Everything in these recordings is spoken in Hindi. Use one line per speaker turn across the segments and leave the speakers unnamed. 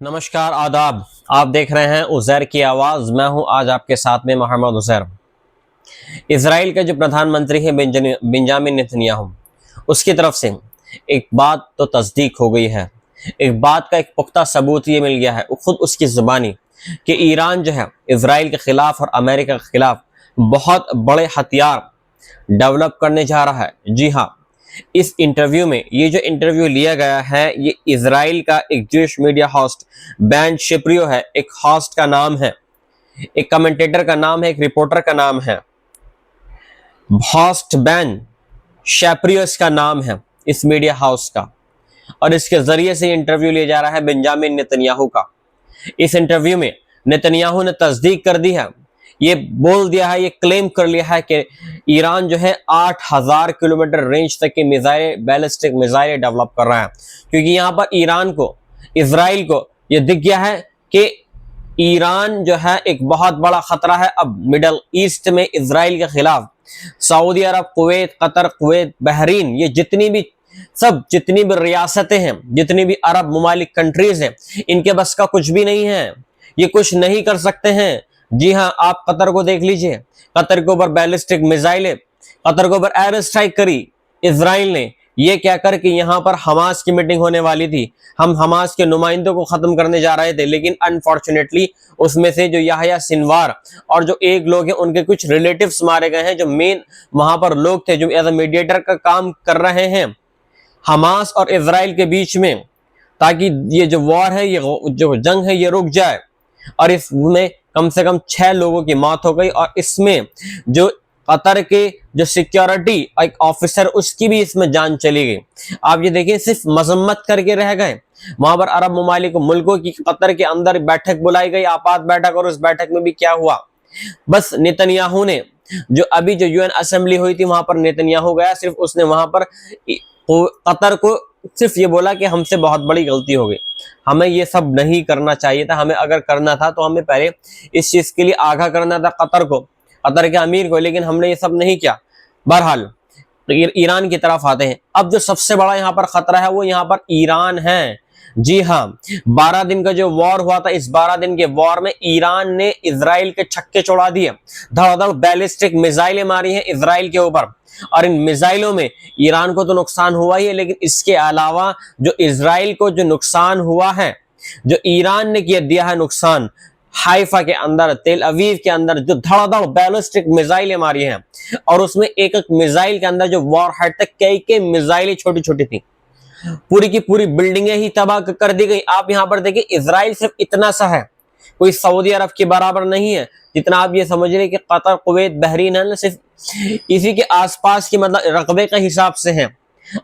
नमस्कार आदाब। आप देख रहे हैं उज़ैर की आवाज़। मैं हूं आज आपके साथ में मोहम्मद उज़ैर। इजराइल के जो प्रधानमंत्री हैं बेंजामिन नेतन्याहू, उसकी तरफ से एक बात तो तस्दीक हो गई है। एक बात का एक पुख्ता सबूत ये मिल गया है खुद उसकी ज़ुबानी कि ईरान जो है इजराइल के खिलाफ और अमेरिका के खिलाफ बहुत बड़े हथियार डेवलप करने जा रहा है। जी हाँ, इस इंटरव्यू में ये जो इंटरव्यू लिया गया है ये इजराइल का एक जूश मीडिया होस्ट बैन शिप्रियो है। एक होस्ट का नाम है, एक कमेंटेटर का नाम है, एक रिपोर्टर का नाम है, होस्ट बैन शेप्रियो इसका नाम है इस मीडिया हाउस का। और इसके जरिए से इंटरव्यू लिया जा रहा है बेंजामिन नेतन्याहू का। इस इंटरव्यू में नेतन्याहू ने तस्दीक कर दी है, ये बोल दिया है, ये क्लेम कर लिया है कि ईरान जो है 8000 किलोमीटर रेंज तक की मिसाइलें, बैलिस्टिक मिसाइलें डेवलप कर रहा है। क्योंकि यहाँ पर ईरान को, इजराइल को ये दिख गया है कि ईरान जो है एक बहुत बड़ा खतरा है अब मिडल ईस्ट में इजराइल के खिलाफ। सऊदी अरब, कुवैत, कतर, कुवैत, बहरीन, ये जितनी भी रियासतें हैं, जितनी भी अरब ममालिक कंट्रीज हैं, इनके बस का कुछ भी नहीं है, ये कुछ नहीं कर सकते हैं। जी हाँ, आप कतर को देख लीजिए, कतर के ऊपर बैलिस्टिक मिसाइलें, कतर के ऊपर एयर स्ट्राइक करी इजराइल ने, ये कहकर कि यहाँ पर हमास की मीटिंग होने वाली थी, हम हमास के नुमाइंदों को खत्म करने जा रहे थे, लेकिन अनफॉर्चुनेटली उसमें से जो याह्या सिनवार और जो एक लोग हैं उनके कुछ रिलेटिव्स मारे गए हैं, जो मेन वहां पर लोग थे जो एज ए मीडिएटर का काम कर रहे हैं हमास और इजराइल के बीच में, ताकि ये जो वॉर है, ये जो जंग है, ये रुक जाए। और इसमें कम से कम 6 लोगों की मौत हो गई और इसमें जो कतर के जो सिक्योरिटी एक ऑफिसर, उसकी भी इसमें जान चली गई। आप ये देखिए, सिर्फ मजम्मत करके रह गए। वहां पर अरब ममालिक मुल्कों की कतर के अंदर बैठक बुलाई गई, आपात बैठक, और उस बैठक में भी क्या हुआ, बस नेतन्याहू ने जो अभी जो यूएन असेंबली हुई थी वहां पर नेतन्याहू गया, सिर्फ उसने वहां पर कतर को सिर्फ ये बोला कि हमसे बहुत बड़ी गलती हो गई, हमें ये सब नहीं करना चाहिए था, हमें अगर करना था तो हमें पहले इस चीज के लिए आगाह करना था कतर को, कतर के अमीर को, लेकिन हमने ये सब नहीं किया। बहरहाल तो ईरान की तरफ आते हैं। अब जो सबसे बड़ा यहाँ पर खतरा है वो यहाँ पर ईरान है। जी हाँ, 12 दिन का जो वॉर हुआ था, इस 12 दिन के वॉर में ईरान ने इजराइल के छक्के छोड़ा दिए, धड़ाधड़ बैलिस्टिक मिसाइलें मारी हैं इजराइल के ऊपर। और इन मिसाइलों में ईरान को तो नुकसान हुआ ही है, लेकिन इसके अलावा जो इजराइल को जो नुकसान हुआ है, जो ईरान ने किया दिया है नुकसान, हाइफा के अंदर, तेल अवीव के अंदर जो धड़ाधड़ बैलिस्टिक मिसाइलें मारी हैं, और उसमें एक एक मिसाइल के अंदर जो वॉर हेड तक कई मिसाइलें छोटी छोटी थी, पूरी की पूरी बिल्डिंगें ही तबाह कर दी गई। आप यहां पर देखिए, इजराइल सिर्फ इतना सा है, कोई सऊदी अरब के बराबर नहीं है, जितना आप ये समझ रहे कि कतर, कुवैत, बहरीन है ना, सिर्फ इसी के आसपास की मतलब रकबे के हिसाब से है।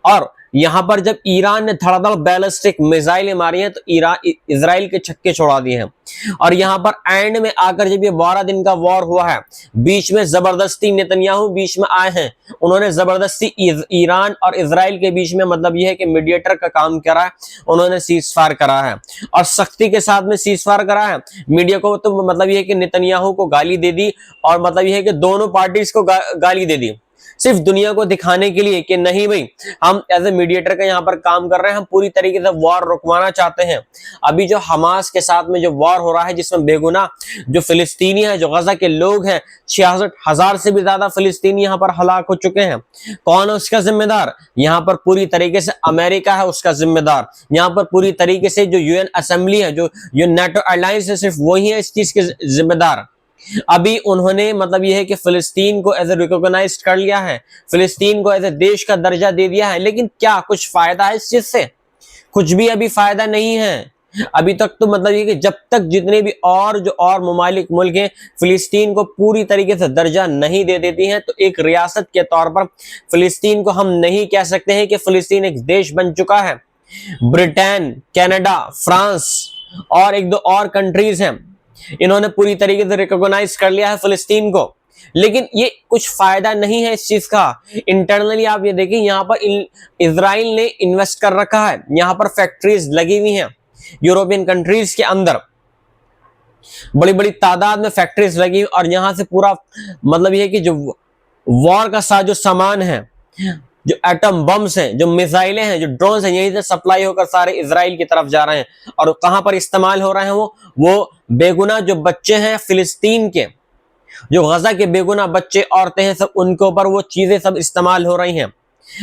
और यहां पर जब ईरान ने धड़ाधड़ बैलिस्टिक मिसाइलें मारी हैं तो इजराइल के छक्के छोड़ा दिए हैं। और यहां पर एंड में आकर जब ये 12 दिन का वॉर हुआ है, बीच में जबरदस्ती नेतन्याहू बीच में आए हैं, उन्होंने जबरदस्ती ईरान और इजराइल के बीच में, मतलब यह है कि मीडिएटर का काम करा है, उन्होंने सीज फायर करा है और सख्ती के साथ में सीज फायर करा है। मीडिया को तो मतलब यह है कि नेतन्याहू को गाली दे दी, और मतलब यह है कि दोनों पार्टीज को गाली दे दी, सिर्फ दुनिया को दिखाने के लिए कि नहीं भाई, हम एज ए मीडिएटर का यहाँ पर काम कर रहे हैं, हम पूरी तरीके से वॉर रुकवाना चाहते हैं। अभी जो हमास के साथ में जो वॉर हो रहा है, जिसमें बेगुनाह जो फिलिस्तीनी है, जो गजा के लोग हैं, 66,000 से भी ज्यादा फिलिस्तीनी यहाँ पर हलाक हो चुके हैं, कौन है उसका जिम्मेदार? यहाँ पर पूरी तरीके से अमेरिका है उसका जिम्मेदार। यहाँ पर पूरी तरीके से जो यूएन असेंबली है, जो नेटो अलायंस है, सिर्फ वही है इस चीज के जिम्मेदार। अभी उन्होंने मतलब यह है कि फिलिस्तीन को एज ए रिकॉग्नाइज कर लिया है, फिलिस्तीन को एज ए देश का दर्जा दे दिया है, लेकिन क्या कुछ फायदा है इस चीज से? कुछ भी अभी फायदा नहीं है। अभी तक तो मतलब ये कि जब तक जितने भी और ममालिक मुल्क हैं फिलिस्तीन को पूरी तरीके से दर्जा नहीं दे देती हैं, तो एक रियासत के तौर पर फिलिस्तीन को हम नहीं कह सकते हैं कि फिलिस्तीन एक देश बन चुका है। ब्रिटेन, कनाडा, फ्रांस और एक दो और कंट्रीज हैं, इन्होंने पूरी तरीके से रिकॉग्नाइज कर लिया है फिलिस्तीन को, लेकिन ये कुछ फायदा नहीं है इस चीज का। इंटरनली आप ये देखिए, यहाँ पर इजराइल ने इन्वेस्ट कर रखा है, यहाँ पर फैक्ट्रीज लगी हुई हैं यूरोपियन कंट्रीज के अंदर, बड़ी बड़ी तादाद में फैक्ट्रीज लगी हुई, और यहाँ से पूरा मतलब ये कि जो वॉर का साजो सामान है, जो एटम बम्स हैं, जो मिसाइलें हैं, जो ड्रोन्स हैं, यहीं से सप्लाई होकर सारे इजराइल की तरफ जा रहे हैं। और कहां पर इस्तेमाल हो रहे हैं वो बेगुनाह जो बच्चे हैं फिलिस्तीन के, जो गजा के बेगुनाह बच्चे, औरतें हैं, सब उनके ऊपर वो चीजें सब इस्तेमाल हो रही हैं।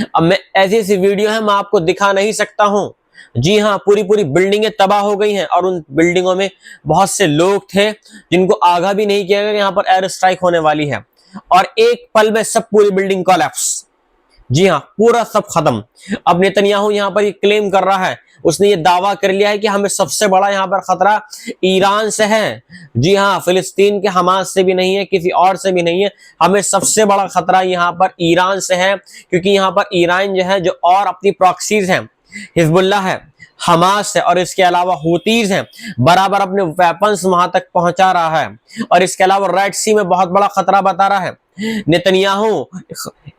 अब मैं ऐसी ऐसी वीडियो है मैं आपको दिखा नहीं सकता हूं। जी हाँ, पूरी पूरी बिल्डिंगें तबाह हो गई हैं और उन बिल्डिंगों में बहुत से लोग थे जिनको आगाह भी नहीं किया गया कि यहां पर एयर स्ट्राइक होने वाली है, और एक पल में सब पूरी बिल्डिंग कोलैप्स। जी हाँ, पूरा सब खत्म। अब नेतन्याहू यहां पर ये क्लेम कर रहा है, उसने ये दावा कर लिया है कि हमें सबसे बड़ा यहां पर खतरा ईरान से है। जी हाँ, फिलिस्तीन के हमास से भी नहीं है, किसी और से भी नहीं है, हमें सबसे बड़ा खतरा यहां पर ईरान से है। क्योंकि यहां पर ईरान जो है, जो और अपनी प्रॉक्सीज हैं, हिजबुल्लाह है, हमास है और इसके अलावा हूतीज हैं, बराबर अपने वेपन्स वहां तक पहुंचा रहा है। और इसके अलावा रेड सी में बहुत बड़ा खतरा बता रहा है नेतन्याहू।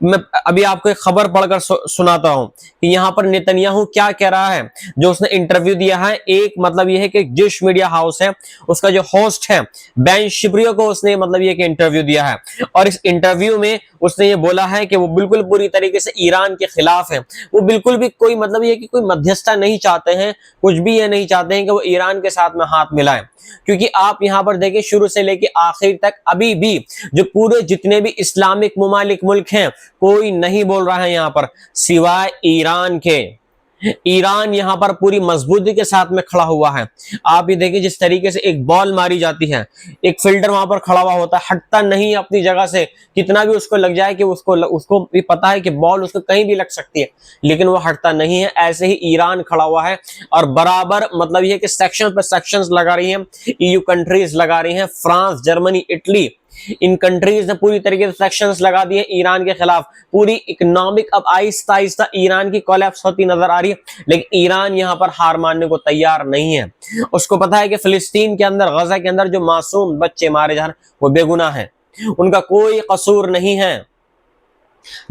मैं अभी आपको एक खबर पढ़कर सुनाता हूं कि यहां पर नेतन्याहू क्या कह रहा है, जो उसने इंटरव्यू दिया है। एक मतलब यह है कि जिश मीडिया हाउस है, उसका जो होस्ट है बेन शिप्रियो को उसने मतलब ये कि इंटरव्यू दिया है, और इस इंटरव्यू में उसने ये बोला है कि वो बिल्कुल पूरी तरीके से ईरान के खिलाफ है। वो बिल्कुल भी कोई मतलब ये कि कोई मध्यस्थता नहीं चाहते हैं, कुछ भी ये नहीं चाहते हैं कि वो ईरान के साथ में हाथ मिलाएं। क्योंकि आप यहां पर देखिए, शुरू से लेके आखिर तक अभी भी जो पूरे जितने भी इस्लामिक मुमालिक मुल्क हैं, कोई नहीं बोल रहा है यहां पर सिवाय ईरान के। ईरान यहां पर पूरी मजबूती के साथ में खड़ा हुआ है। आप ये देखिए, जिस तरीके से एक बॉल मारी जाती है, एक फील्डर वहां पर खड़ा हुआ होता है, हटता नहीं अपनी जगह से, कितना भी उसको लग जाए कि उसको भी पता है कि बॉल उसको कहीं भी लग सकती है, लेकिन वो हटता नहीं है। ऐसे ही ईरान खड़ा हुआ है और बराबर मतलब ये कि सेक्शन पर सेक्शंस लगा रही हैं, ईयू कंट्रीज लगा रही हैं, फ्रांस, जर्मनी, इटली, इन कंट्रीज ने पूरी तरीके से सेक्शंस लगा दिए ईरान के खिलाफ। पूरी इकोनॉमिक अब आहिस्ता आहिस्ता ईरान की कोलैप्स होती नजर आ रही है, लेकिन ईरान यहां पर हार मानने को तैयार नहीं है। उसको पता है कि फिलिस्तीन के अंदर, गजा के अंदर जो मासूम बच्चे मारे जा रहे हैं वो बेगुनाह हैं, उनका कोई कसूर नहीं है।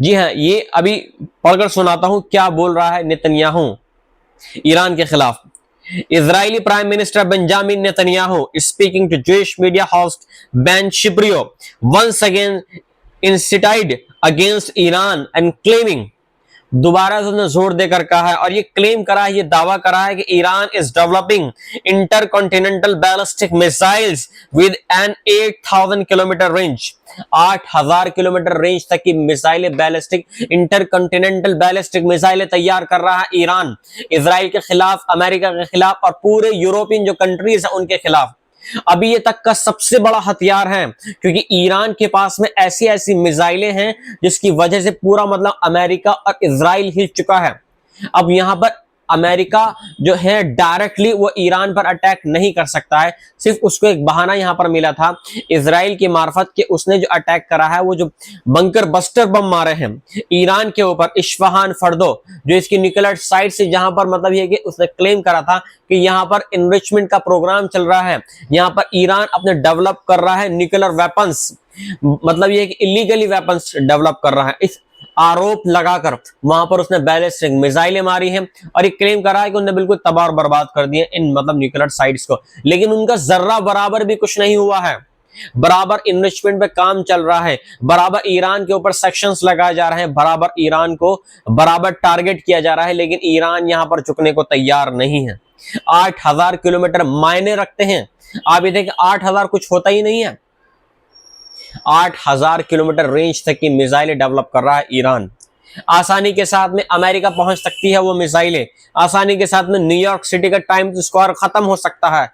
जी हाँ, ये अभी पढ़कर सुनाता हूं क्या बोल रहा है नेतन्याहू ईरान के खिलाफ। Israeli Prime Minister Benjamin Netanyahu is speaking to Jewish media host Ben Shapiro once again incited against Iran and claiming, दोबारा से उसने जोर देकर कहा है और ये क्लेम करा है, ये दावा करा है कि Iran is developing intercontinental ballistic missiles with an 8000 kilometre range. 8000 kilometre range तक की मिसाइलें, बैलिस्टिक इंटरकॉन्टिनेंटल बैलिस्टिक मिसाइलें तैयार कर रहा है ईरान, इजराइल के खिलाफ, अमेरिका के खिलाफ और पूरे यूरोपियन जो कंट्रीज है उनके खिलाफ। अभी ये तक का सबसे बड़ा हथियार है, क्योंकि ईरान के पास में ऐसी ऐसी मिसाइलें हैं जिसकी वजह से पूरा मतलब अमेरिका और इजराइल हिल चुका है। अब यहां पर अमेरिका जो है डायरेक्टली वो ईरान पर अटैक नहीं कर सकता है, सिर्फ उसको एक बहाना यहां पर मिला था इजराइल के मार्फत के, उसने जो अटैक करा है वो जो बंकर बस्टर बम मारे हैं ईरान के ऊपर, इस्फहान, फर्दो, जो इसकी न्यूक्लियर साइट से, जहां पर मतलब ये कि उसने क्लेम करा था कि यहां पर इनरिचमेंट का प्रोग्राम चल रहा है, यहां पर ईरान अपने डेवलप कर रहा है न्यूक्लियर वेपन्स, मतलब ये कि इलीगली वेपन्स डेवलप कर रहा है। इस आरोप लगाकर वहां पर उसने बैलिस्टिक मिसाइलें मारी हैं और ये क्लेम करा है कि उन्होंने बिल्कुल तबाह और बर्बाद कर दिए इन मतलब न्यूक्लियर साइट्स को, लेकिन उनका जर्रा बराबर भी कुछ नहीं हुआ है। बराबर इनरिचमेंट पे काम चल रहा है, बराबर ईरान के ऊपर सेक्शंस लगाए जा रहे हैं, बराबर ईरान को बराबर टारगेट किया जा रहा है, लेकिन ईरान यहां पर झुकने को तैयार नहीं है। 8000 किलोमीटर मायने रखते हैं। आप ये देखें, 8000 कुछ होता ही नहीं है। 8000 किलोमीटर रेंज तक की मिसाइलें डेवलप कर रहा है ईरान। आसानी के साथ में अमेरिका पहुंच सकती है वो मिसाइलें, आसानी के साथ में न्यूयॉर्क सिटी का टाइम्स स्क्वायर खत्म हो सकता है,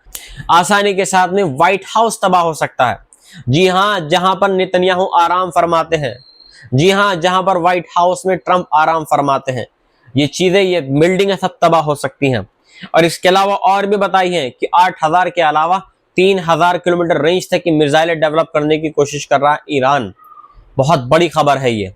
आसानी के साथ में व्हाइट हाउस तबाह हो सकता है। जी हां, जहां पर नेतन्याहू आराम फरमाते हैं, जी हां, जहां पर व्हाइट हाउस में ट्रंप आराम फरमाते हैं, ये चीजें, ये बिल्डिंगें सब तबाह हो सकती हैं। और इसके अलावा और भी बताई है कि 8000 के अलावा 3000 किलोमीटर रेंज तक की मिसाइलें डेवलप करने की कोशिश कर रहा है ईरान। बहुत बड़ी खबर है ये।